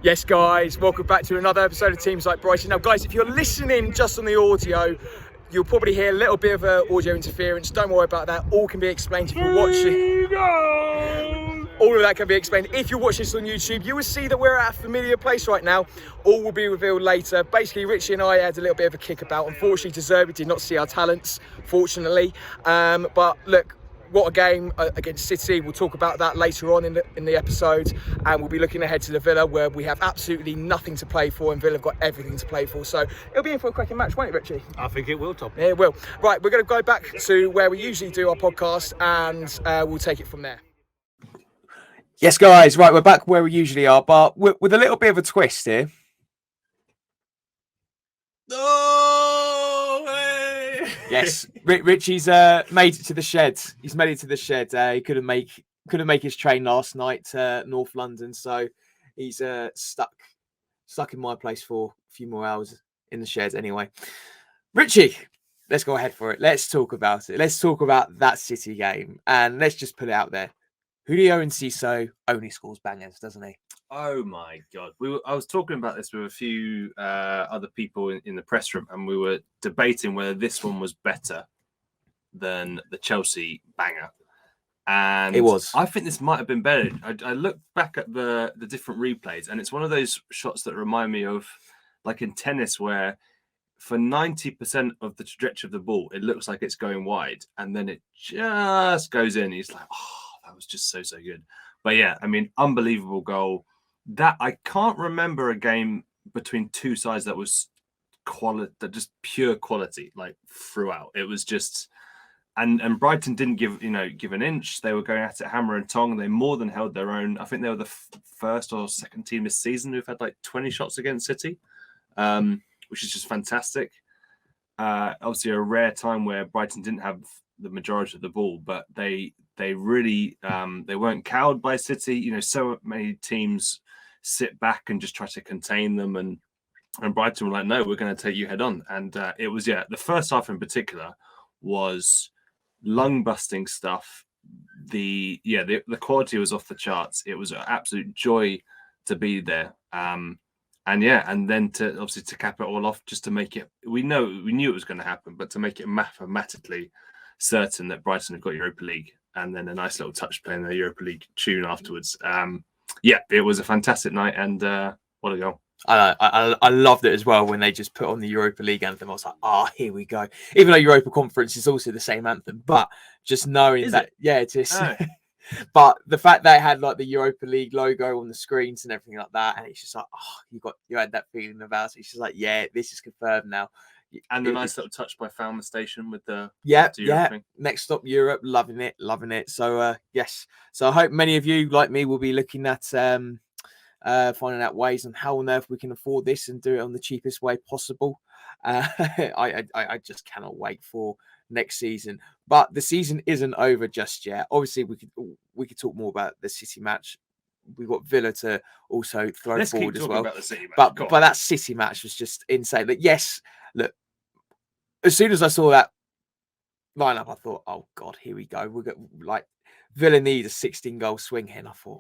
Yes, guys, welcome back to another episode of Teams Like Brighton. Now, guys, if you're listening just on the audio, you'll probably hear a little bit of audio interference. Don't worry about that. All can be explained if you're watching. All of that can be explained. If you're watching this on YouTube, you will see that we're at a familiar place right now. All will be revealed later. Basically, Richie and I had a little bit of a kickabout. Unfortunately, Deserby did not see our talents, fortunately. But look, what a game against City. We'll talk about that later on in the episode, and we'll be looking ahead to the Villa, where we have absolutely nothing to play for, and Villa have got everything to play for. So it'll be in for a cracking match, won't it, Richie? I think it will, Tom. Yeah, it will. Right, we're going to go back to where we usually do our podcast, and we'll take it from there. Yes, guys. Right, we're back where we usually are, but with a little bit of a twist here. Oh, hey. Yes, Richie's made it to the shed. He's made it to the shed. He couldn't make his train last night to North London, so he's stuck in my place for a few more hours in the shed. Anyway, Richie, let's go ahead for it. Let's talk about it. Let's talk about that City game, and let's just put it out there. Julio Enciso only scores bangers, doesn't he? Oh my God! I was talking about this with a few other people in the press room, and we were debating whether this one was better than the Chelsea banger. And it was. I think this might have been better. I looked back at the different replays, and it's one of those shots that remind me of, like in tennis, where for 90% of the trajectory of the ball, it looks like it's going wide, and then it just goes in. He's like, oh, that was just so good. But yeah, I mean, unbelievable goal. That I can't remember a game between two sides that was just pure quality, like throughout. It was just, and Brighton didn't give an inch. They were going at it hammer and tong. They more than held their own. I think they were the first or second team this season who've had like 20 shots against City, which is just fantastic. Obviously, a rare time where Brighton didn't have the majority of the ball, but they really they weren't cowed by City. So many teams sit back and just try to contain them, and Brighton were like, no, we're going to take you head on. And it was, the first half in particular was lung busting stuff. The quality was off the charts. It was an absolute joy to be there. And then to cap it all off, just to make it, we knew it was going to happen, but to make it mathematically certain that Brighton have got Europa League, and then a nice little touch playing the Europa League tune afterwards. It was a fantastic night, and what a goal. I loved it as well when they just put on the Europa League anthem. I was like, here we go. Even though Europa Conference is also the same anthem, but just knowing it is. Oh. But the fact they had like the Europa League logo on the screens and everything like that, and it's just like, you had that feeling about it. It's just like, this is confirmed now. And the nice little touch by Falmer Station with the thing. Next stop Europe, loving it. So yes, so I hope many of you like me will be looking at finding out ways on how on earth we can afford this and do it on the cheapest way possible. I just cannot wait for next season. But the season isn't over just yet. Obviously, we could talk more about the City match. We've got Villa to also throw forward as well. About the City match. But that City match was just insane. Like, yes, look. As soon as I saw that lineup, I thought, oh God, here we go. We're like Villa need a 16-goal swing here. And I thought,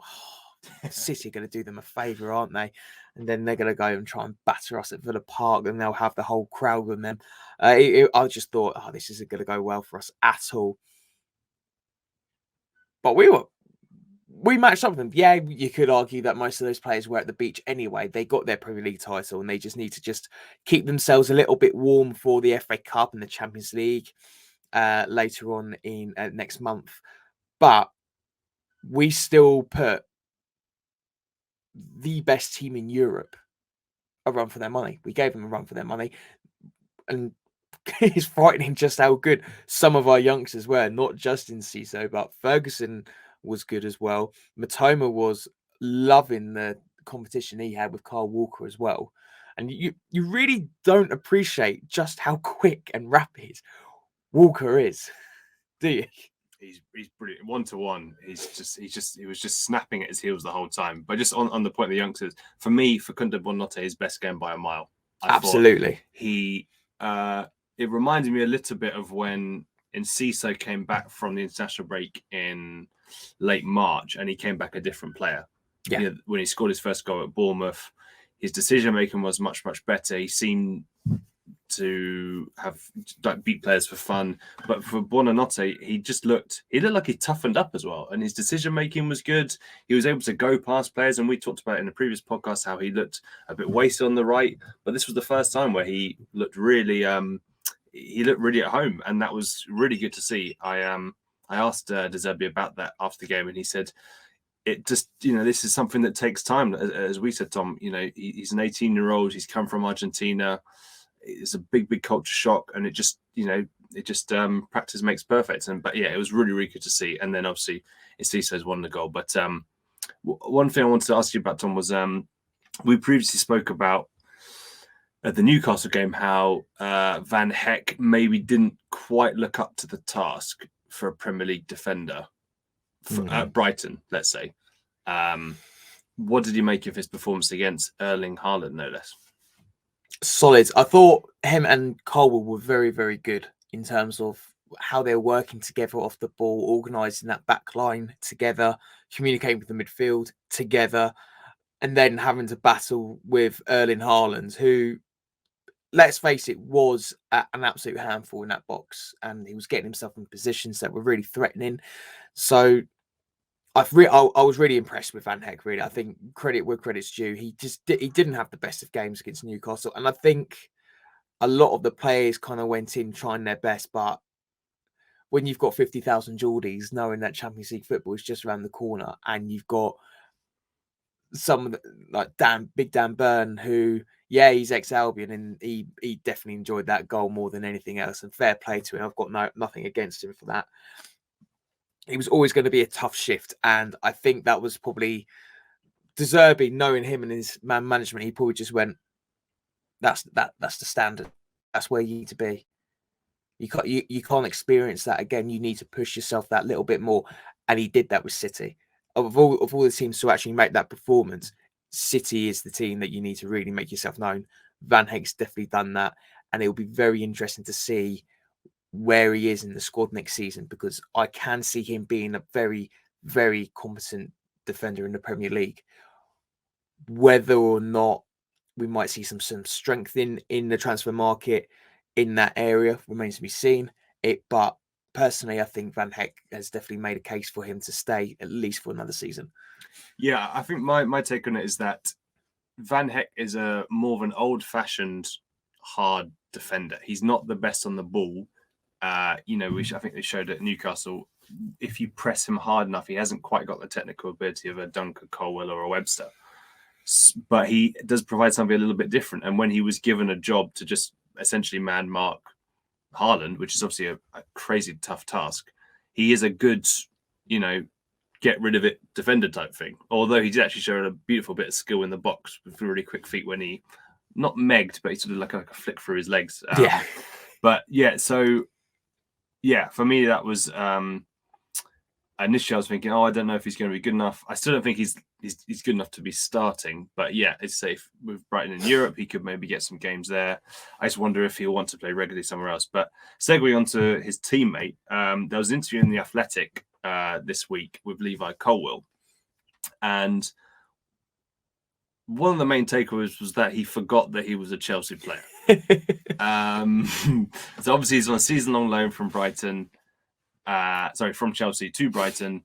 City are going to do them a favour, aren't they? And then they're going to go and try and batter us at Villa Park, and they'll have the whole crowd with them. I just thought, this isn't going to go well for us at all. But we matched up with them. Yeah, you could argue that most of those players were at the beach anyway. They got their Premier League title, and they just need to just keep themselves a little bit warm for the FA Cup and the Champions League later on in next month. But we still put the best team in Europe a run for their money. We gave them a run for their money, and it's frightening just how good some of our youngsters were. Not just Enciso, but Ferguson was good as well. Matoma was loving the competition he had with Kyle Walker as well. And you really don't appreciate just how quick and rapid Walker is, do you? He's brilliant. 1-to-1. He was just snapping at his heels the whole time. But just on the point of the youngsters, for me, Facundo Bonnotte, his best game by a mile. Absolutely. It reminded me a little bit of when Enciso came back from the international break in late March, and he came back a different player. Yeah. You know, when he scored his first goal at Bournemouth, his decision making was much better. He seemed to have beat players for fun, but for Buonanotte, he looked like he toughened up as well, and his decision making was good. He was able to go past players, and we talked about in the previous podcast how he looked a bit wasted on the right, but this was the first time where he looked really at home, and that was really good to see. I asked De Zerbi about that after the game, and he said it just, this is something that takes time, as we said, Tom. He's an 18-year-old, he's come from Argentina. It's a big culture shock, and it just practice makes perfect. But yeah, it was really good to see. And then obviously Enciso's won the goal. But one thing I wanted to ask you about, Tom, was we previously spoke about at the Newcastle game how Van Heck maybe didn't quite look up to the task for a Premier League defender at Brighton, let's say. What did you make of his performance against Erling Haaland, no less? Solid. I thought him and Colwill were very good in terms of how they're working together off the ball, organising that back line together, communicating with the midfield together, and then having to battle with Erling Haaland, who, let's face it, was an absolute handful in that box, and he was getting himself in positions that were really threatening. So I was really impressed with Van Heck. Really, I think credit where credit's due. He didn't have the best of games against Newcastle, and I think a lot of the players kind of went in trying their best. But when you've got 50,000 Geordies, knowing that Champions League football is just around the corner, and you've got some of the, like Big Dan Burn, who he's ex-Albion, and he definitely enjoyed that goal more than anything else. And fair play to him. I've got nothing against him for that. It was always going to be a tough shift, and I think that was probably De Zerbi, knowing him and his man management. He probably just went, "That's the standard. That's where you need to be. You can't experience that again. You need to push yourself that little bit more." And he did that with City. Of all the teams to actually make that performance, City is the team that you need to really make yourself known. Van Heek's definitely done that, and it will be very interesting to see where he is in the squad next season, because I can see him being a very competent defender in the Premier League. Whether or not we might see some strength in the transfer market in that area remains to be seen. But personally, I think Van Heek has definitely made a case for him to stay at least for another season. Yeah, I think my take on it is that Van Heek is a more of an old-fashioned hard defender. He's not the best on the ball. I think they showed at Newcastle, if you press him hard enough, he hasn't quite got the technical ability of a Duncan Colwill or a Webster. But he does provide something a little bit different. And when he was given a job to just essentially man mark Haaland, which is obviously a crazy tough task, he is a good, get rid of it defender type thing. Although he did actually show a beautiful bit of skill in the box with really quick feet when he, not megged, but he sort of like a flick through his legs. But yeah, so yeah, for me, that was initially I was thinking, I don't know if he's going to be good enough. I still don't think he's good enough to be starting. But yeah, it's safe with Brighton in Europe. He could maybe get some games there. I just wonder if he'll want to play regularly somewhere else. But segueing onto his teammate, there was an interview in The Athletic this week with Levi Colwill. And one of the main takeaways was that he forgot that he was a Chelsea player. So obviously he's on a season-long loan from Brighton. From Chelsea to Brighton.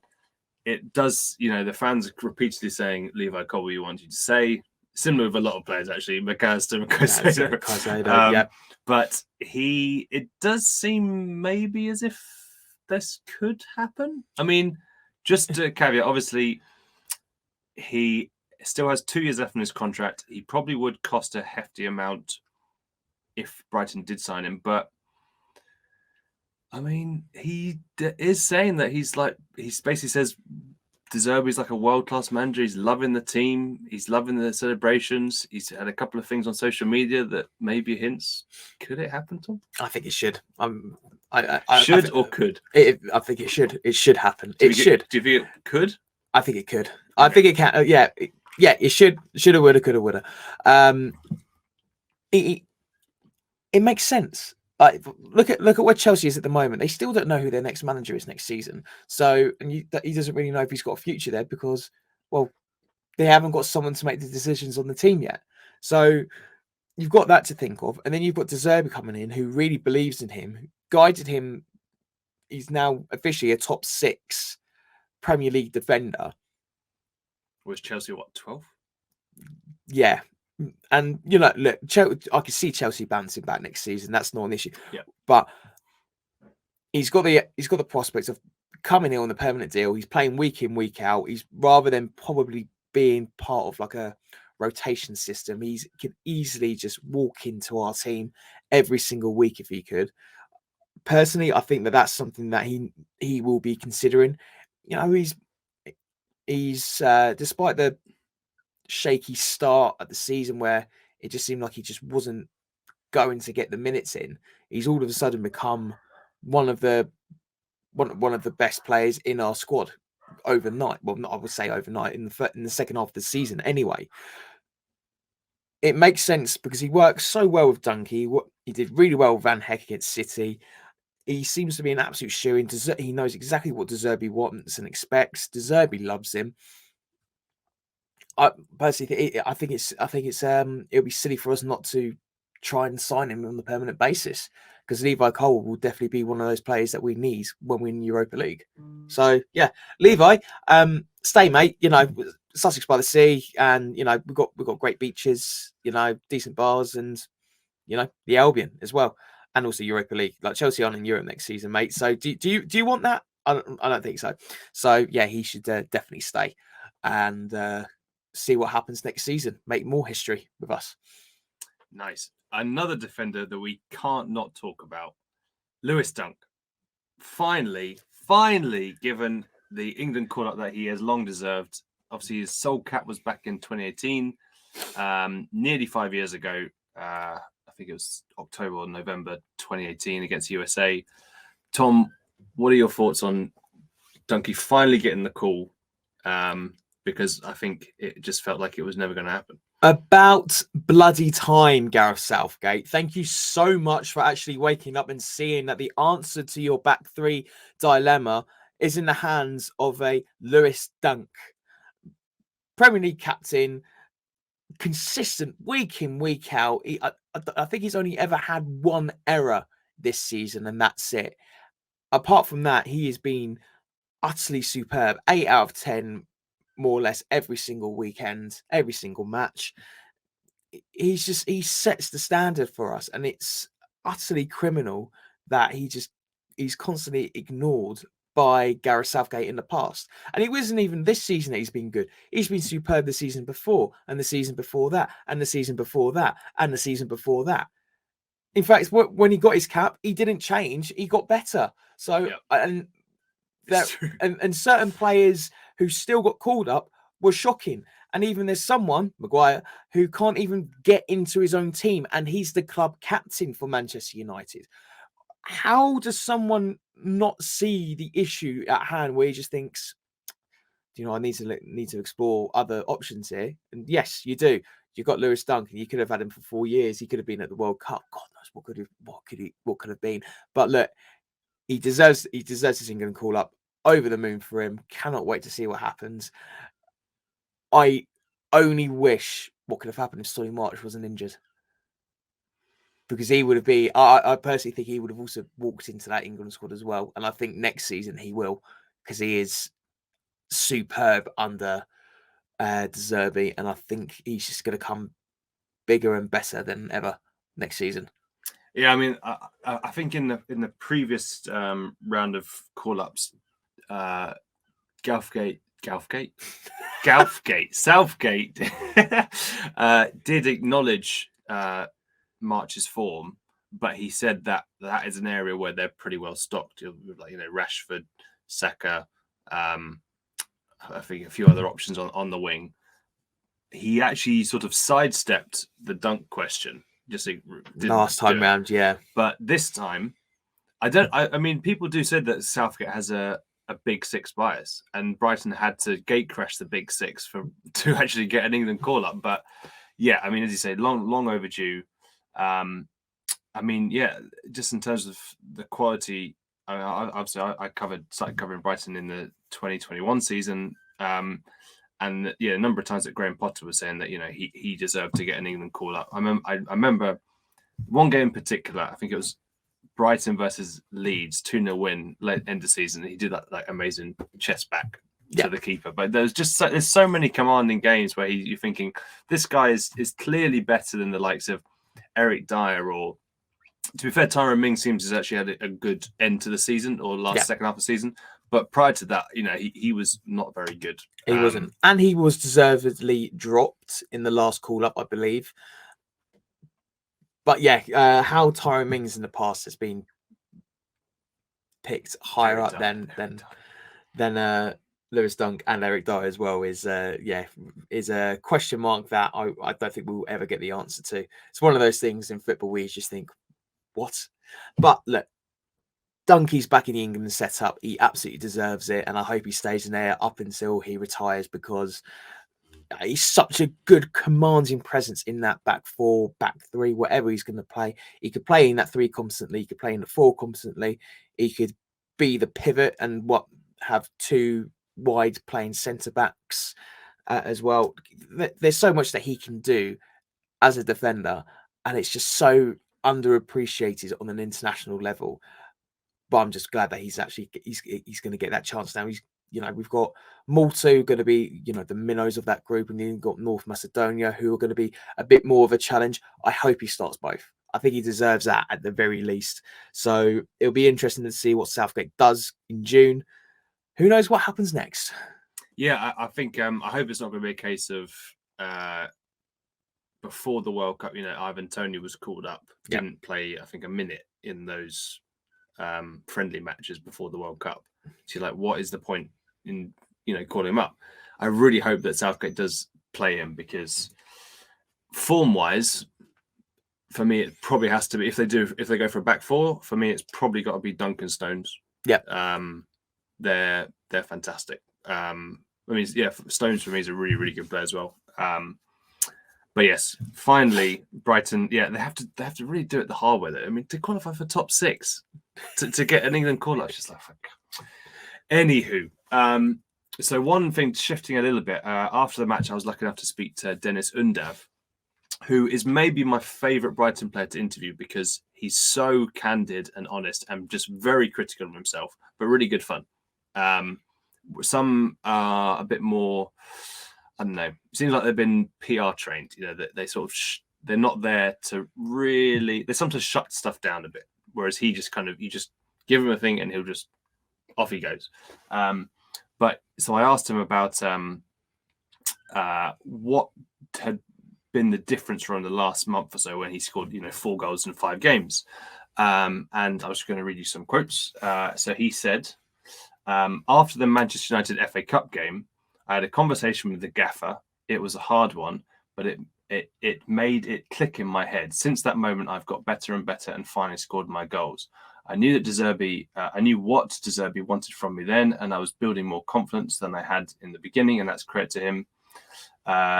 It does, the fans are repeatedly saying, Levi Colwill, we want you to say. Similar with a lot of players, actually. Caicedo. But it does seem maybe as if this could happen. I mean, just to caveat, obviously, he still has 2 years left in his contract. He probably would cost a hefty amount if Brighton did sign him. But I mean, he is saying that he basically says De Zerbi's like a world-class manager. He's loving the team. He's loving the celebrations. He's had a couple of things on social media that maybe hints. Could it happen, Tom? I think it should. Could? I think it should. It should happen. Do you think it could? I think it could. Okay. I think it can. It should. Shoulda, woulda, coulda, woulda. It makes sense. Like, look at where Chelsea is at the moment. They still don't know who their next manager is next season. So, he doesn't really know if he's got a future there because, well, they haven't got someone to make the decisions on the team yet. So you've got that to think of. And then you've got De Zerbi coming in, who really believes in him, who guided him. He's now officially a top 6 Premier League defender. Was Chelsea, what, 12? Yeah. And, look, I can see Chelsea bouncing back next season. That's not an issue. Yeah. But he's got the prospects of coming in on a permanent deal. He's playing week in, week out. He's rather than probably being part of like a rotation system, he could easily just walk into our team every single week if he could. Personally, I think that's something that he will be considering. He's despite the shaky start at the season where it just seemed like he just wasn't going to get the minutes in, he's all of a sudden become one of the best players in our squad overnight. Well, not I would say overnight, in the second half of the season anyway. It makes sense because he works so well with Dunkey. He did really well with Van Heck against City. He seems to be an absolute shoo-in. He knows exactly what De Zerbi wants and expects. De Zerbi loves him. I personally think it'll be silly for us not to try and sign him on a permanent basis, because Levi Colwill will definitely be one of those players that we need when we win Europa League. So yeah, Levi, stay, mate. Sussex by the sea, and we've got great beaches, decent bars, and the Albion as well, and also Europa League. Like Chelsea aren't in Europe next season, mate. So do you want that? I don't think so. So yeah, he should definitely stay and see what happens next season. Make more history with us. Nice. Another defender that we can't not talk about, Lewis Dunk. Finally given the England call-up that he has long deserved. Obviously, his sole cap was back in 2018, nearly 5 years ago. I think it was October or November 2018 against USA. Tom, what are your thoughts on Dunkey finally getting the call? Because I think it just felt like it was never going to happen. About bloody time, Gareth Southgate. Thank you so much for actually waking up and seeing that the answer to your back three dilemma is in the hands of a Lewis Dunk. Premier League captain, consistent week in, week out. I think he's only ever had one error this season, and that's it. Apart from that, he has been utterly superb. 8 out of 10, more or less, every single weekend, every single match. He sets the standard for us, and it's utterly criminal that he's constantly ignored by Gareth Southgate in the past. And it wasn't even this season that he's been good. He's been superb the season before, and the season before that, and the season before that, and the season before that. In fact, when he got his cap, he didn't change. He got better. So, and certain players who still got called up were shocking. And even there's someone, Maguire, who can't even get into his own team, and he's the club captain for Manchester United. How does someone not see the issue at hand where he just thinks, I need to explore other options here? And yes, you do. You've got Lewis Dunk, and you could have had him for 4 years. He could have been at the World Cup. God knows what could have been. But look, he deserves this England call up. Over the moon for him. Cannot wait to see what happens. I only wish what could have happened if Solly March wasn't injured, because he would have been. I personally think he would have also walked into that England squad as well, and I think next season he will, because he is superb under De Zerbi, and I think he's just going to come bigger and better than ever next season. Yeah, I mean, I think in the previous round of call-ups, Southgate did acknowledge March's form, but he said that is an area where they're pretty well stocked. Like Rashford, Saka, I think a few other options on the wing. He actually sort of sidestepped the Dunk question. Just last time round, yeah. But this time, I mean, people do say that Southgate has a big six bias, and Brighton had to gate crash the big six to actually get an England call up. But yeah, I mean, as you say, long overdue. I mean, yeah, just in terms of the quality, obviously I started covering Brighton in the 2021 season, And a number of times that Graham Potter was saying that he deserved to get an England call up. I remember one game in particular. I think it was Brighton versus Leeds, 2-0 win late end of season. He did that like amazing chest back to the keeper. But there's so many commanding games where you're thinking this guy is clearly better than the likes of Eric Dyer, or to be fair, Tyrone Mings seems to have actually had a good end to the season, or second half of the season. But prior to that, he was not very good. He wasn't. And he was deservedly dropped in the last call-up, I believe. But yeah, how Tyrone Mings in the past has been picked higher up than Lewis Dunk and Eric Dyer as well is a question mark that I don't think we'll ever get the answer to. It's one of those things in football where you just think, what? But look, Dunkey's back in the England setup. He absolutely deserves it, and I hope he stays in there up until he retires, because he's such a good commanding presence in that back four, back three, whatever he's going to play. He could play in that three competently. He could play in the four competently. He could be the pivot and have two wide playing centre backs as well. There's so much that he can do as a defender, and it's just so underappreciated on an international level. But I'm just glad that he's going to get that chance now. We've got Malta going to be, the minnows of that group, and then you've got North Macedonia, who are going to be a bit more of a challenge. I hope he starts both. I think he deserves that at the very least. So it'll be interesting to see what Southgate does in June. Who knows what happens next? Yeah, I think I hope it's not going to be a case of before the World Cup. Ivan Toney was called up, didn't play, I think, a minute in those friendly matches before the World Cup. So you're like, what is the point in calling him up? I really hope that Southgate does play him, because form wise, for me, it probably has to be, if they go for a back four, for me it's probably got to be Duncan Stones. They're fantastic. Stones for me is a really, really good player as well. But yes, finally, Brighton. Yeah, they have to really do it the hard way. I mean, to qualify for top six, to get an England call up, just like fuck. Anywho, so one thing, shifting a little bit, after the match, I was lucky enough to speak to Dennis Undav, who is maybe my favourite Brighton player to interview, because he's so candid and honest and just very critical of himself, but really good fun. Some are a bit more, I don't know, seems like they've been PR trained, that they sort of, they're not there to really, they sometimes shut stuff down a bit. Whereas he just you just give him a thing and he'll just, off he goes. But so I asked him about what had been the difference from the last month or so when he scored, 4 goals in 5 games. And I was going to read you some quotes. So he said, after the Manchester United FA Cup game, I had a conversation with the gaffer. It was a hard one, but it made it click in my head. Since that moment, I've got better and better and finally scored my goals. I knew what De Zerbi wanted from me then, and I was building more confidence than I had in the beginning, and that's credit to him.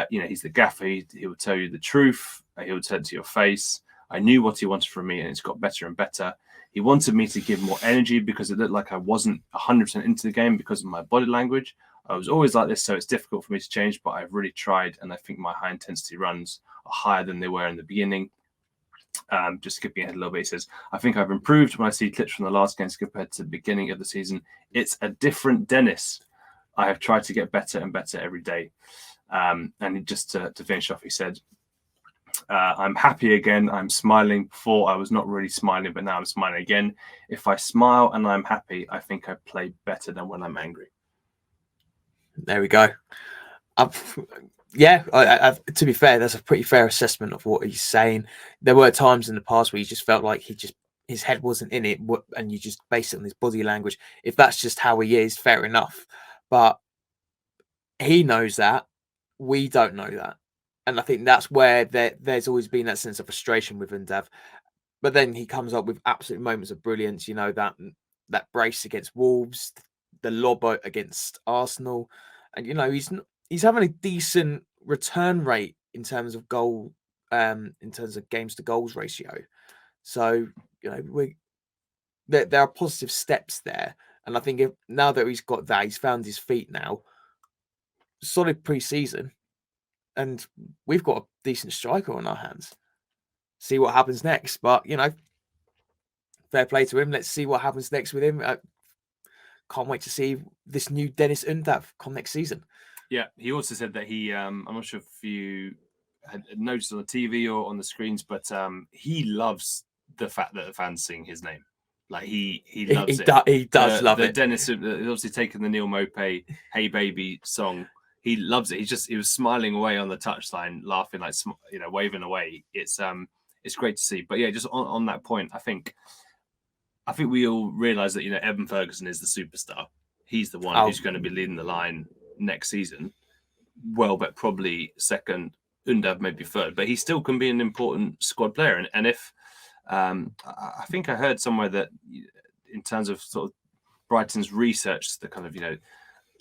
He's the gaffer. He will tell you the truth. He will tell it to your face. I knew what he wanted from me, and it's got better and better. He wanted me to give more energy because it looked like I wasn't 100% into the game because of my body language. I was always like this, so it's difficult for me to change, but I've really tried, and I think my high-intensity runs are higher than they were in the beginning. Just skipping ahead a little bit, he says, I think I've improved when I see clips from the last games compared to the beginning of the season. It's a different Dennis. I have tried to get better and better every day. And just to finish off, he said, I'm happy again. I'm smiling. Before I was not really smiling, but now I'm smiling again. If I smile and I'm happy, I think I play better than when I'm angry. There we go. To be fair, that's a pretty fair assessment of what he's saying. There were times in the past where he just felt like his head wasn't in it, and you just base it on his body language. If that's just how he is, fair enough. But he knows that. We don't know that. And I think that's where there's always been that sense of frustration with Undav. But then he comes up with absolute moments of brilliance. That brace against Wolves, the lob against Arsenal, and he's having a decent return rate in terms of in terms of games to goals ratio. So there are positive steps there, and I think now that he's got that, he's found his feet now. solid pre-season, and we've got a decent striker on our hands. See what happens next. But, fair play to him. Let's see what happens next with him. Can't wait to see this new Dennis Undav come next season. Yeah, he also said that I'm not sure if you had noticed on the TV or on the screens, but he loves the fact that the fans sing his name. Like he loves it. He does love it. Dennis, he's obviously taken the Neil Mopay "Hey Baby" song. He loves it. He was smiling away on the touchline, laughing, like waving away. It's great to see. But yeah, just on that point, I think we all realise that Evan Ferguson is the superstar. He's the one who's going to be leading the line next season. Welbeck probably second, Undav maybe third, but he still can be an important squad player. And if I think I heard somewhere that in terms of sort of Brighton's research, the kind of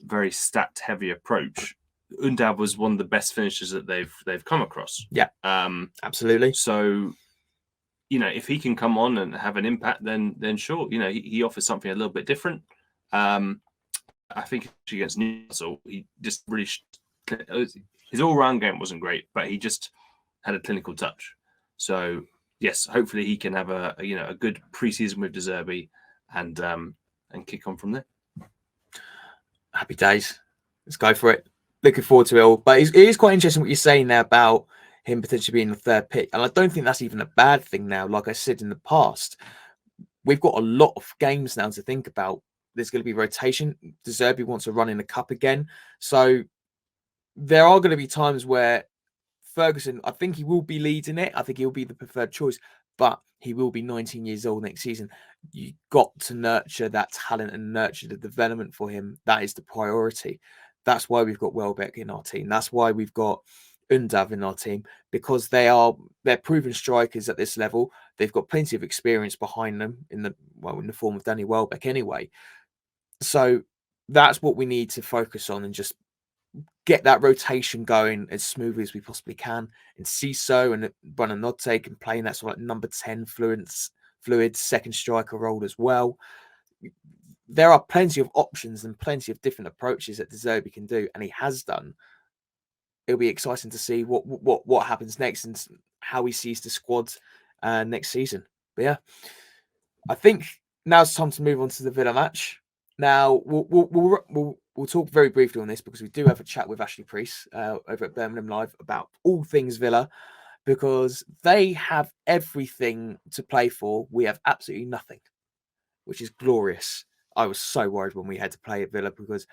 very stat heavy approach, Undav was one of the best finishers that they've come across. Yeah, absolutely. So if he can come on and have an impact, then sure, he offers something a little bit different. I think against Newcastle, he just really his all-round game wasn't great, but he just had a clinical touch. So yes, hopefully he can have a good pre-season with De Zerbi and kick on from there. Happy days. Let's go for it. Looking forward to it all. But it is quite interesting what you're saying there about him potentially being the third pick. And I don't think that's even a bad thing now. Like I said in the past, we've got a lot of games now to think about. There's going to be rotation. De Zerbi wants to run in the cup again. So there are going to be times where Ferguson, I think he will be leading it. I think he'll be the preferred choice, but he will be 19 years old next season. You've got to nurture that talent and nurture the development for him. That is the priority. That's why we've got Welbeck in our team. That's why we've got Undav in our team, because they're proven strikers at this level. They've got plenty of experience behind them in the form of Danny Welbeck anyway. So that's what we need to focus on and just get that rotation going as smoothly as we possibly can. And Enciso and Buonanotte can play in that sort of like number 10 fluid second striker role as well. There are plenty of options and plenty of different approaches that De Zerbi can do, and he has done. It'll be exciting to see what happens next and how he sees the squad next season. But yeah, I think now it's time to move on to the Villa match. Now we'll talk very briefly on this because we do have a chat with Ashley Preece over at BirminghamLive about all things Villa, because they have everything to play for. We have absolutely nothing, which is glorious. I was so worried when we had to play at Villa because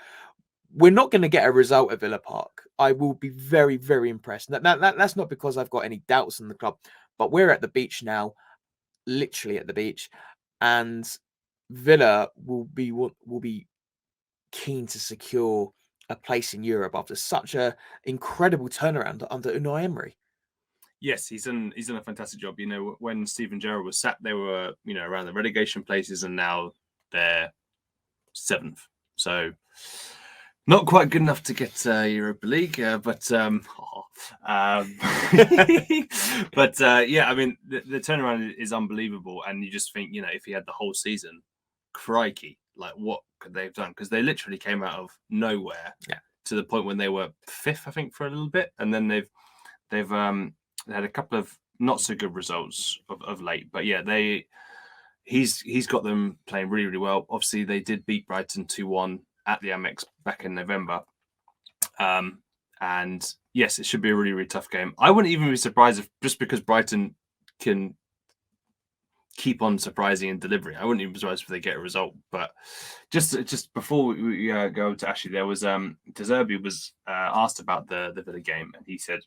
we're not going to get a result at Villa Park. I will be very, very impressed. That's not because I've got any doubts in the club, but we're at the beach now, literally at the beach, and Villa will be keen to secure a place in Europe after such a incredible turnaround under Unai Emery. Yes, he's done a fantastic job. When Steven Gerrard was sacked, they were around the relegation places, and now they're 7th. So not quite good enough to get Europa League, but yeah, I mean the turnaround is unbelievable, and you just think if he had the whole season, crikey, like what could they have done? Because they literally came out of nowhere to the point when they were 5th, I think, for a little bit, and then they've had a couple of not so good results of late. But yeah, he's got them playing really, really well. Obviously, they did beat Brighton 2-1 at the Amex back in November. And yes, it should be a really, really tough game. I wouldn't even be surprised if just because Brighton can keep on surprising and delivering, I wouldn't even be surprised if they get a result. But just before we go to Ashley, there was De Zerbi was asked about the Villa game, and he said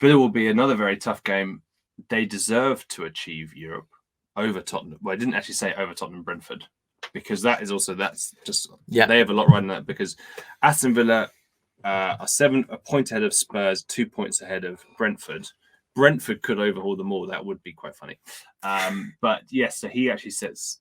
Villa will be another very tough game. They deserve to achieve Europe over Tottenham. Well, I didn't actually say over Tottenham Brentford, because that's just they have a lot riding that, because Aston Villa are a point ahead of Spurs, 2 points ahead of Brentford. Brentford could overhaul them all. That would be quite funny. But yes, so he actually says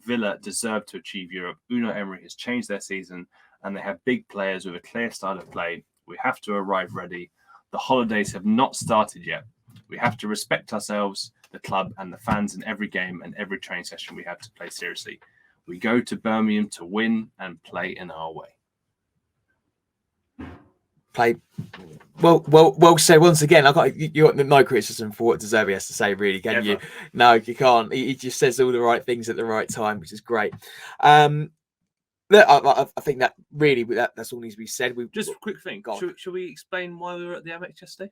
Villa deserve to achieve Europe. Unai Emery has changed their season, and they have big players with a clear style of play. We have to arrive ready. The holidays have not started yet. We have to respect ourselves, the club, and the fans in every game and every training session we have to play seriously. We go to Birmingham to win and play in our way. Played well said. Once again, I got you got no criticism for what De Zerbi has to say, really, can you? No, you can't. He just says all the right things at the right time, which is great. Look, I think that really that's all needs to be said. Just a quick thing. Should we explain why we were at the Amex yesterday?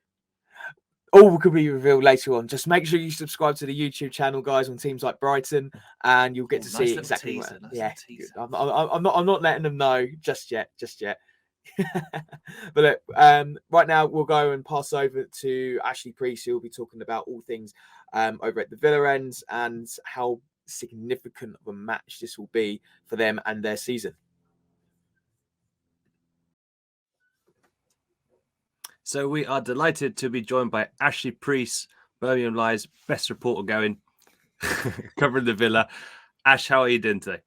All could be revealed later on. Just make sure you subscribe to the YouTube channel, guys, on Teams Like Brighton, and you'll get to see exactly what. Yeah, I'm not letting them know just yet. But look, right now we'll go and pass over to Ashley Preece, who will be talking about all things over at the Villa end and how significant of a match this will be for them and their season. So we are delighted to be joined by Ashley Preece, BirminghamLive's best reporter going, covering the Villa. Ash, how are you doing today?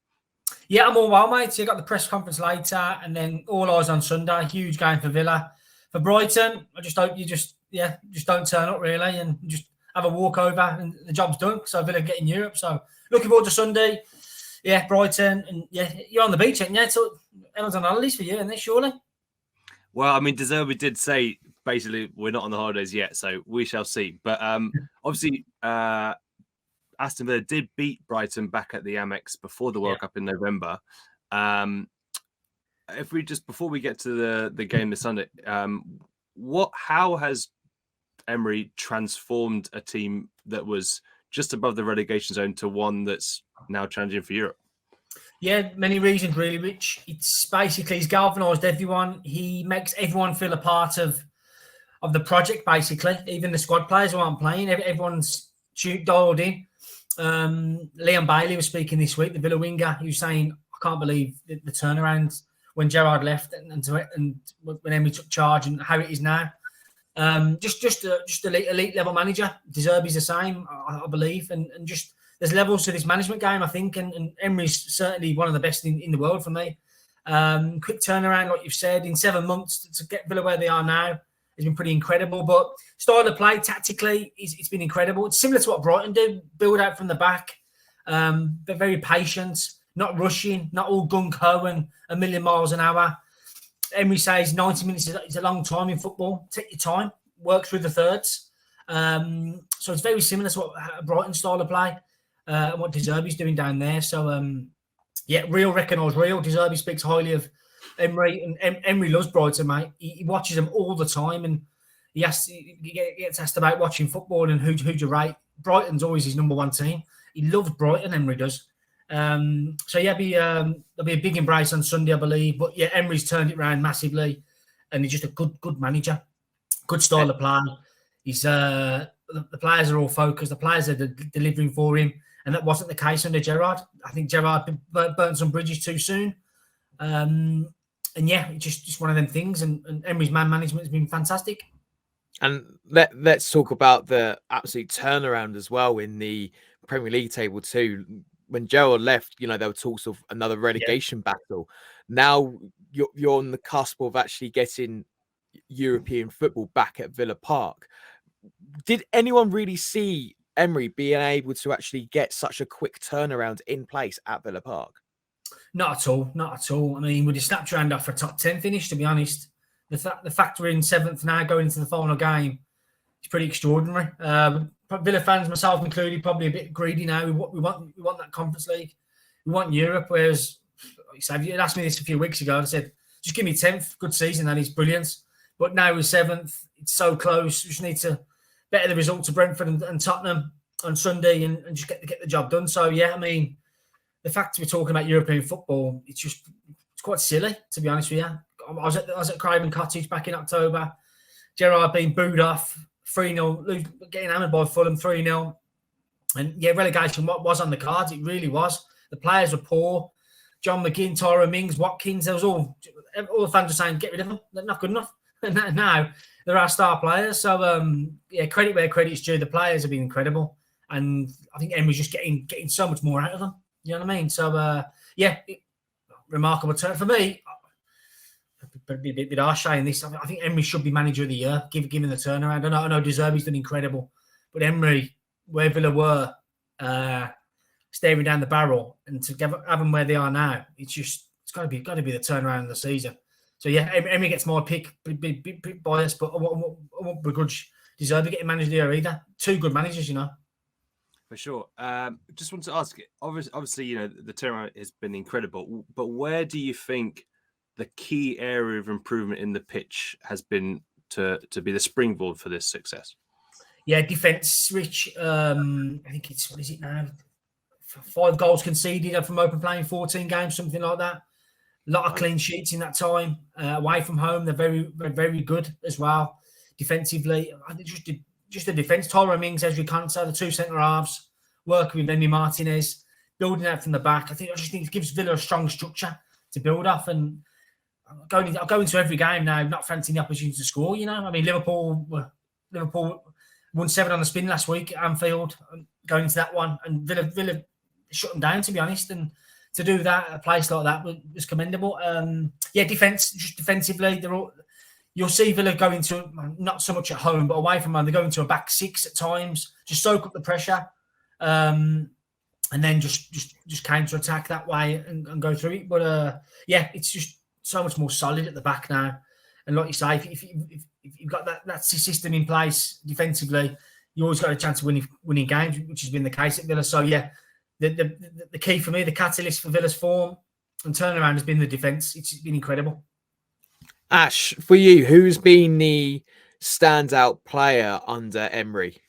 Yeah, I'm all well, mate. So you got the press conference later, and then all eyes on Sunday. Huge game for Villa. For Brighton, I just hope you just don't turn up really, and just have a walkover, and the job's done. So Villa get in Europe. So looking forward to Sunday. Yeah, Brighton, and yeah, you're on the beach, ain't you? So everyone's on holidays for you, isn't they? Surely. Well, I mean, De Zerbi did say basically we're not on the holidays yet, so we shall see. But obviously, Aston Villa did beat Brighton back at the Amex before the World Cup in November. If we just before we get to the game this Sunday, how has Emery transformed a team that was just above the relegation zone to one that's now challenging for Europe? Yeah, many reasons really, Rich. It's basically he's galvanised everyone. He makes everyone feel a part of the project, basically. Even the squad players who aren't playing, everyone's dialed in. Leon Bailey was speaking this week, the Villa winger. He was saying, I can't believe the turnaround when Gerrard left and when Emery took charge and how it is now. Just elite level manager. De Zerbi's the same, I believe, and just there's levels to this management game, I think, and Emery's certainly one of the best in the world for me. Quick turnaround, like you've said, in 7 months to get Villa where they are now has been pretty incredible. But style of play, tactically, it's been incredible. It's similar to what Brighton do, build out from the back, but very patient, not rushing, not all gung-ho and a million miles an hour. Emery says 90 minutes is a long time in football. Take your time, work through the thirds. So it's very similar to what Brighton style of play. And what De Zerbi's doing down there. So, real recognise real. De Zerbi speaks highly of Emery, and Emery loves Brighton, mate. He watches them all the time, and he gets asked about watching football and who'd you rate. Brighton's always his number one team. He loves Brighton, Emery does. There'll be a big embrace on Sunday, I believe. But yeah, Emery's turned it around massively, and he's just a good manager, good style of play. He's the players are all focused. The players are delivering for him. And that wasn't the case under Gerrard. I think Gerrard burnt some bridges too soon. And yeah, it's just one of them things. And Emery's man management has been fantastic. And let's talk about the absolute turnaround as well in the Premier League table too. When Gerrard left, there were talks of another relegation battle. Now you're on the cusp of actually getting European football back at Villa Park. Did anyone really see Emery being able to actually get such a quick turnaround in place at Villa Park? Not at all. I mean, we'd have snapped your hand off for a top 10 finish, to be honest. The fact we're in 7th now, going into the final game, is pretty extraordinary. Villa fans, myself included, probably a bit greedy now. We want that Conference League. We want Europe, whereas, if you had asked me this a few weeks ago, I said, just give me 10th. Good season, that is brilliant. But now we're 7th. It's so close. We just need to better the result to Brentford and Tottenham on Sunday and just get the job done. So, yeah, I mean, the fact we're talking about European football, it's quite silly, to be honest with you. I was at Craven Cottage back in October. Gerrard being booed off, 3-0, getting hammered by Fulham 3-0. And, yeah, relegation was on the cards. It really was. The players were poor. John McGinn, Tyrone Mings, Watkins, there was all the fans were saying, get rid of them. They're not good enough. And now they're our star players. So, credit where credit's due. The players have been incredible. And I think Emery's just getting so much more out of them. You know what I mean? So, remarkable turn. For me, I'd be a bit harsh saying this. I think Emery should be manager of the year, given the turnaround. I know De Zerbi's done incredible. But Emery, where Villa were, staring down the barrel, and to have them where they are now, it's got to be the turnaround of the season. So yeah, Emery gets my pick. Bit biased, but I won't begrudge Deserve getting managed there either. Two good managers, For sure. Just want to ask, obviously, the turnaround has been incredible, but where do you think the key area of improvement in the pitch has been to be the springboard for this success? Yeah, defence, Rich. I think it's, what is it now? 5 goals conceded from open play in 14 games, something like that. A lot of clean sheets in that time. Away from home, they're very, very good as well. Defensively, just the defence. Tyrone Mings, Ezri Konsa, the 2 centre halves, working with Emi Martinez, building out from the back. I just think it gives Villa a strong structure to build off. And I'll go into every game now, not fancying the opportunity to score. I mean, Liverpool won 7 on the spin last week at Anfield, going into that one, and Villa shut them down, to be honest. And to do that at a place like that was commendable. Defence, just defensively, you'll see Villa go into, not so much at home, but away from home, they go into a back 6 at times, just soak up the pressure, and then just counter attack that way and go through it. But it's just so much more solid at the back now. And like you say, if you've got that system in place defensively, you always got a chance of winning games, which has been the case at Villa. So the key for me, the catalyst for Villa's form and turnaround has been the defence. It's been incredible. Ash, for you, who's been the standout player under Emery?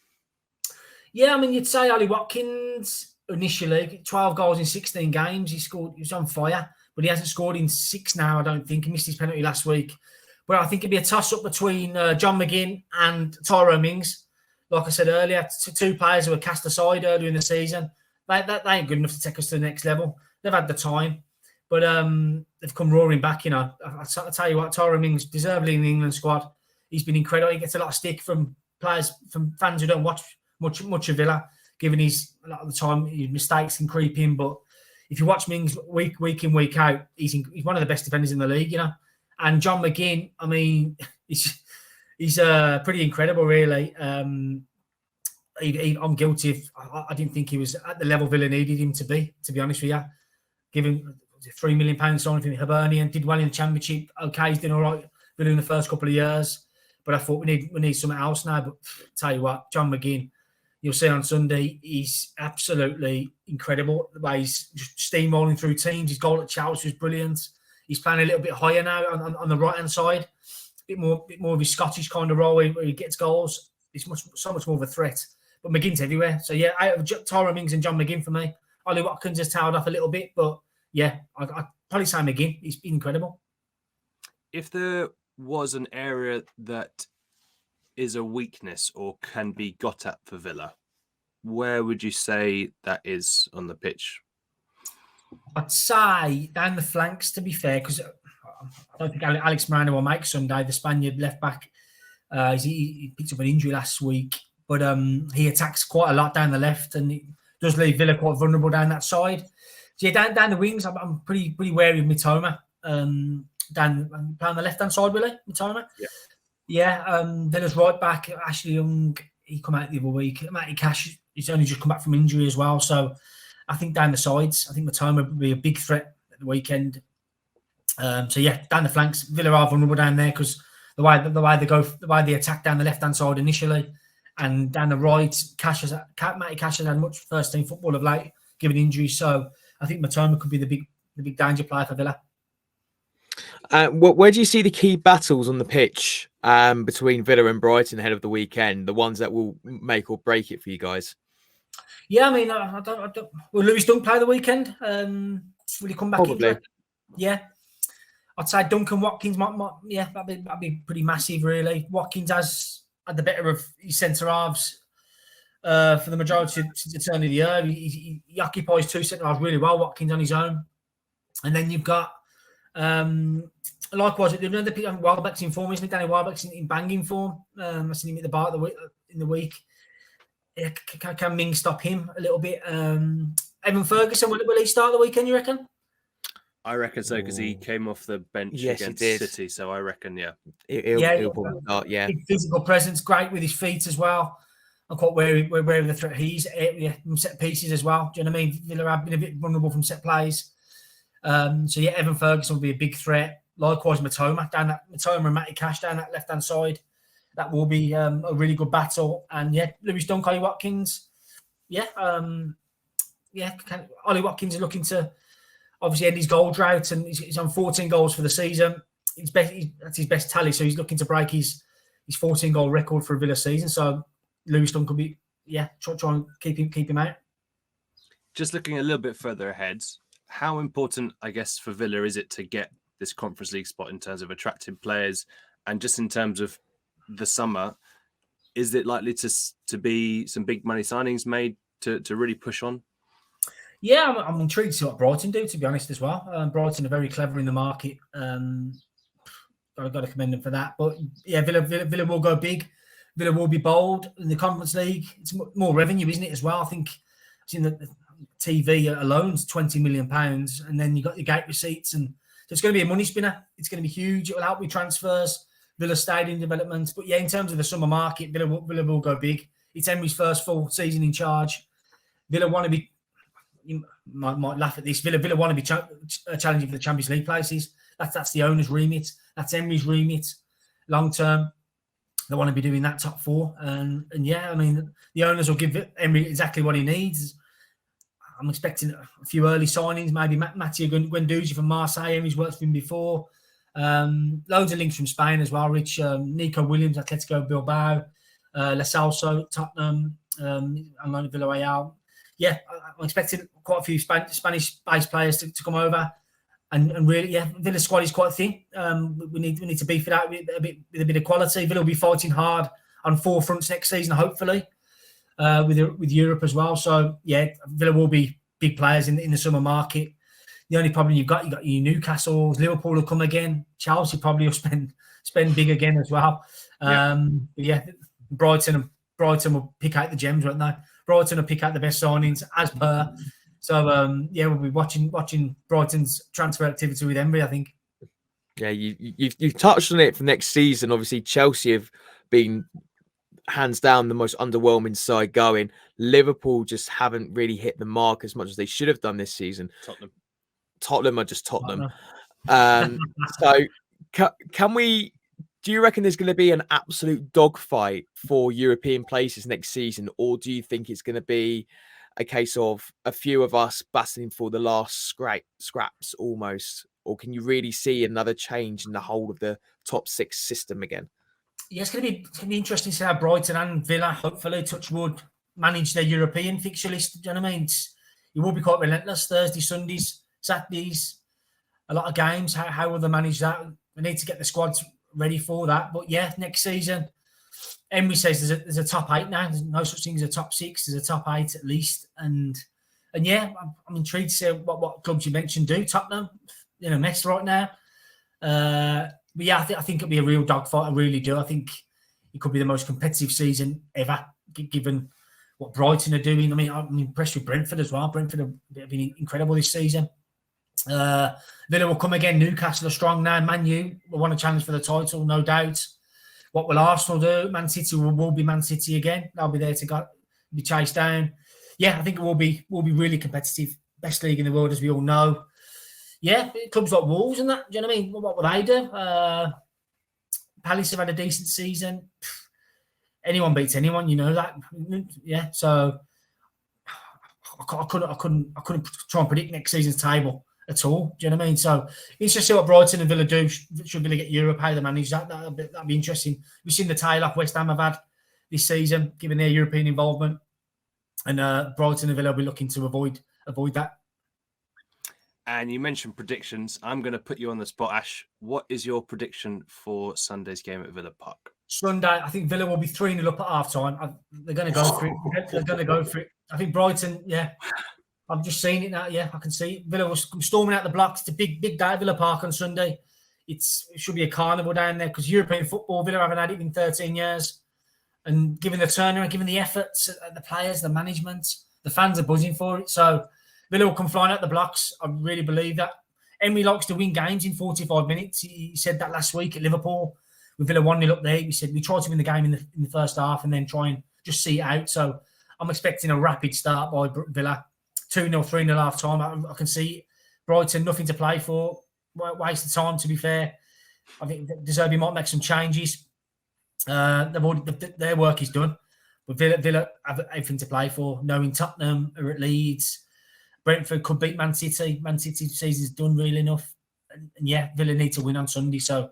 Yeah, I mean, you'd say Ollie Watkins initially, 12 goals in 16 games. He was on fire, but he hasn't scored in 6 now, I don't think. He missed his penalty last week. But I think it'd be a toss-up between John McGinn and Tyrone Mings. Like I said earlier, 2 players who were cast aside earlier in the season. They ain't good enough to take us to the next level. They've had the time, but they've come roaring back. I'll tell you what, Tyrone Mings, deservedly in the England squad. He's been incredible. He gets a lot of stick from players, from fans who don't watch much of Villa, given a lot of the time his mistakes can creep in. But if you watch Mings week in, week out, he's one of the best defenders in the league, And John McGinn, I mean, he's pretty incredible, really. I'm guilty of, I didn't think he was at the level Villa needed him to be honest with you. Give him £3 million signing from Hibernian, did well in the Championship. Okay, he's doing all right Villa in the first couple of years. But I thought we need something else now. But tell you what, John McGinn, you'll see on Sunday, he's absolutely incredible. The way he's just steamrolling through teams. His goal at Chelsea was brilliant. He's playing a little bit higher now on the right-hand side. A bit more of his Scottish kind of role where he gets goals. He's so much more of a threat. But McGinn's everywhere. So, out of Tyrone Mings and John McGinn for me. Ollie Watkins has tailed off a little bit. But, I'd probably say McGinn. He's been incredible. If there was an area that is a weakness or can be got at for Villa, where would you say that is on the pitch? I'd say down the flanks, to be fair, because I don't think Alex Moreno will make Sunday, the Spaniard left back. He picked up an injury last week, but he attacks quite a lot down the left, and it does leave Villa quite vulnerable down that side. So down the wings, I'm pretty wary of Mitoma. Down on the left hand side, really, Mitoma. Villa's right back, Ashley Young. He come out the other week. Matty Cash, he's only just come back from injury as well, so. I think down the sides, I think Matoma would be a big threat at the weekend. Down the flanks, Villa are vulnerable down there because the way they attack down the left hand side initially, and down the right, Matty Cash has had much first team football of late, given injuries. So I think Matoma could be the big danger player for Villa. Where do you see the key battles on the pitch between Villa and Brighton ahead of the weekend? The ones that will make or break it for you guys? Yeah, I mean, I don't. Will Lewis Dunk play the weekend? Will he come back? Probably. Yeah, I'd say Duncan Watkins might. Yeah, that'd be pretty massive, really. Watkins has had the better of his centre halves for the majority since the turn of the year. He occupies 2 centre halves really well. Watkins on his own, and then you've got likewise. Welbeck's in form, isn't it? Danny Welbeck's in banging form. I've seen him at the bar in the week. Can Ming stop him a little bit? Evan Ferguson, will he start the weekend, you reckon? I reckon so, because he came off the bench against City, so I reckon, He'll probably start, His physical presence, great with his feet as well. I'm quite wary of the threat he's from set pieces as well. Do you know what I mean? Villa have been a bit vulnerable from set plays. Evan Ferguson will be a big threat. likewise Matoma and Matty Cash down that left hand side. That will be a really good battle. And yeah, Lewis Dunk, Ollie Watkins. Yeah, Ollie Watkins is looking to obviously end his goal drought, and he's on 14 goals for the season. That's his best tally, so he's looking to break his 14 goal record for a Villa season. So Lewis Dunk could be try and keep him out. Just looking a little bit further ahead, how important, I guess, for Villa is it to get this Conference League spot in terms of attracting players, and just in terms of the summer, is it likely to be some big money signings made to really push on? Yeah, I'm intrigued to see what Brighton do, to be honest, as well. Brighton are very clever in the market. I've got to commend them for that. But yeah, Villa will go big. Villa will be bold in the Conference League. It's more revenue, isn't it, as well? I think it's in the TV alone is £20 million, and then you got your gate receipts, and so it's going to be a money spinner. It's going to be huge. It will help with transfers, Villa stadium development. But yeah, in terms of the summer market, Villa will go big. It's Emery's first full season in charge. Villa want to be. You might laugh at this. Villa want to be challenging for the Champions League places. That's the owner's remit. That's Emery's remit. Long term, they want to be doing that top four. And yeah, I mean, the owners will give Emery exactly what he needs. I'm expecting a few early signings, maybe Matteo Guendouzi from Marseille. Emery's worked with him before. Loads of links from Spain as well. Rich, Nico Williams, Atletico Bilbao, La Salso, Tottenham, and Villarreal. Yeah, I'm expecting quite a few Spanish-based players to come over, and really, yeah, Villa's squad is quite thin. We need to beef it out with a bit of quality. Villa will be fighting hard on four fronts next season, hopefully, with Europe as well. So yeah, Villa will be big players in the summer market. The only problem you've got your Newcastles, Liverpool will come again. Chelsea probably will spend big again as well. Yeah, Brighton will pick out the gems, won't they? Brighton will pick out the best signings as per. So yeah, we'll be watching Brighton's transfer activity with Emery, I think. Yeah, you've touched on it for next season. Obviously, Chelsea have been hands down the most underwhelming side going. Liverpool just haven't really hit the mark as much as they should have done this season. Tottenham are just Tottenham. So can we? Do you reckon there's going to be an absolute dogfight for European places next season, or do you think it's going to be a case of a few of us battling for the last scraps almost? Or can you really see another change in the whole of the top six system again? Yeah, it's going to be interesting to see how Brighton and Villa, hopefully, touch wood, manage their European fixture list. Do you know what I mean? It will be quite relentless. Thursdays, Sundays, Saturdays, a lot of games. How will they manage that? We need to get the squads ready for that. But yeah, next season, Emery says there's a top 8 now. There's no such thing as a top 6. There's a top 8 at least. And yeah, I'm intrigued to see what clubs you mentioned do. Tottenham, in a mess right now. But yeah, I think it'll be a real dogfight. I really do. I think it could be the most competitive season ever, given what Brighton are doing. I mean, I'm impressed with Brentford as well. Brentford have been incredible this season. Villa will come again. Newcastle are strong now. Man U will want to challenge for the title, no doubt. What will Arsenal do? Man City will be Man City again. They'll be there to be chased down. Yeah, I think it will be really competitive. Best league in the world, as we all know. Yeah, clubs like Wolves and that. Do you know what I mean? What will they do? Palace have had a decent season. Anyone beats anyone, you know that. Yeah, so I couldn't try and predict next season's table at all. Do you know what I mean? So it's just see what Brighton and Villa do. Should Villa get Europe? How they manage that? That'd be interesting. We've seen the tail off West Ham have had this season, given their European involvement, and Brighton and Villa will be looking to avoid that. And you mentioned predictions. I'm going to put you on the spot, Ash. What is your prediction for Sunday's game at Villa Park? Sunday, I think Villa will be 3-0 up at half-time. They're going to go for it. They're going to go for it. I think Brighton, yeah. I've just seen it now. Yeah, I can see it. Villa was storming out the blocks. It's a big day at Villa Park on Sunday. It should be a carnival down there because European football, Villa haven't had it in 13 years. And given the turnaround, given the efforts, the players, the management, the fans are buzzing for it. So Villa will come flying out the blocks. I really believe that. Emery likes to win games in 45 minutes. He said that last week at Liverpool with Villa 1-0 up there. He said we tried to win the game in the first half and then try and just see it out. So I'm expecting a rapid start by Villa. 2-0, 3-0 half time. I can see Brighton, nothing to play for. waste of time, to be fair. I think De Zerbi might make some changes. Their work is done. But Villa have everything to play for. Knowing Tottenham are at Leeds. Brentford could beat Man City. Man City's season's done really enough. And yeah, Villa need to win on Sunday. So,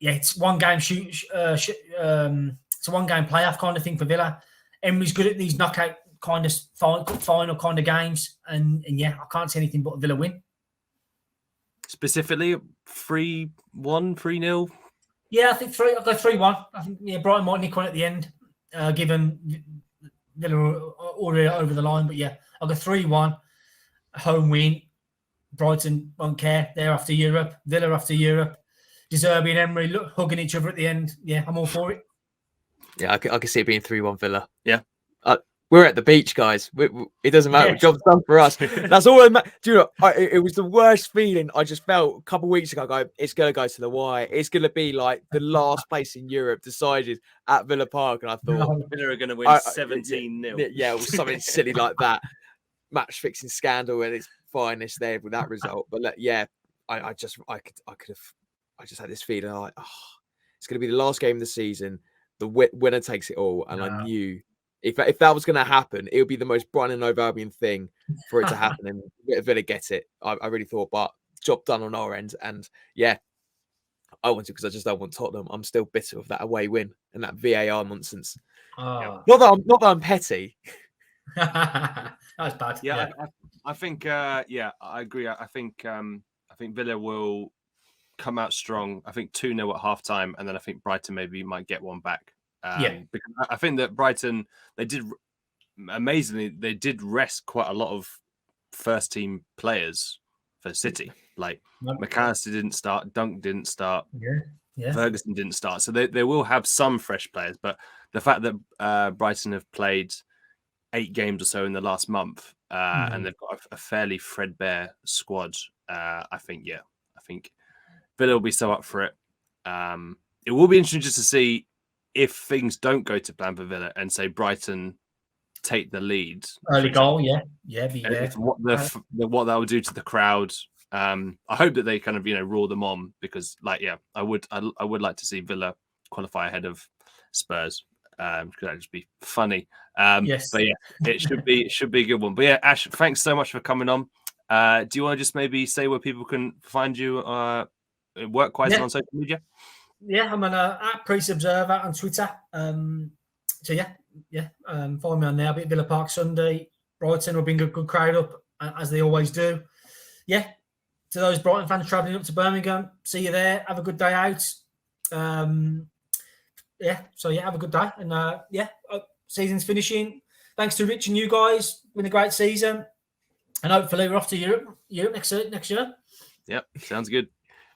yeah, it's one game it's a one game playoff kind of thing for Villa. Emery's good at these knockout kind of final kind of games. And yeah, I can't see anything but a Villa win. Specifically, 3-1, 3-0? Yeah, I think I'll go 3-1. I think Brighton might nick one at the end, given Villa already over the line. But yeah, I'll go 3-1, home win. Brighton won't care. They're after Europe. Villa after Europe. De Zerbi and Emery hugging each other at the end. Yeah, I'm all for it. Yeah, I can see it being 3-1 Villa. Yeah. We're at the beach, guys. It doesn't matter. Yeah. Job's done for us. That's all. Do you know? It was the worst feeling I just felt a couple of weeks ago. It's going to go to the wire. It's going to be like the last place in Europe decided at Villa Park. And I thought Villa are going to win 17-0. Yeah, it was something silly like that. Match fixing scandal at its finest there with that result. But yeah, I just had this feeling like, it's going to be the last game of the season. The winner takes it all. And I knew if that was going to happen, it would be the most Brighton Hove Albion thing for it to happen. And Villa get it. I really thought, but job done on our end. And yeah, I want to because I just don't want Tottenham. I'm still bitter of that away win and that VAR nonsense. Not that I'm petty. That's bad. Yeah. I think. I agree. I think Villa will come out strong. I think 2-0 at half time, and then I think Brighton maybe might get one back. Because I think that Brighton, they did rest quite a lot of first team players for City. Like McAllister didn't start, Dunk didn't start, Ferguson didn't start. So they will have some fresh players. But the fact that Brighton have played 8 games or so in the last month, and they've got a fairly threadbare squad, I think Villa will be so up for it. It will be interesting just to see if things don't go to plan for Villa and say Brighton take the lead. Early goal, what that will do to the crowd. I hope that they kind of roar them on because, I would like to see Villa qualify ahead of Spurs. Because that'd just be funny. Yes, but yeah, it should be a good one. But yeah, Ash, thanks so much for coming on. Do you want to just maybe say where people can find you work-wise and on social media? Yeah, I'm at Preece Observer on Twitter. Follow me on there. I'll be at Villa Park Sunday. Brighton will bring a good crowd up as they always do. Yeah, to those Brighton fans travelling up to Birmingham, see you there. Have a good day out. Have a good day. And season's finishing. Thanks to Rich and you guys. Been a great season. And hopefully we're off to Europe next year. Yep, sounds good.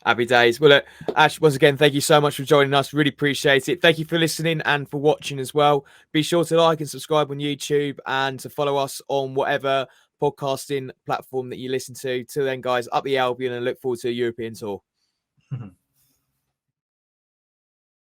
Happy days. Well, look, Ash, once again, thank you so much for joining us. Really appreciate it. Thank you for listening and for watching as well. Be sure to like and subscribe on YouTube and to follow us on whatever podcasting platform that you listen to. Till then, guys, up the Albion and look forward to a European tour.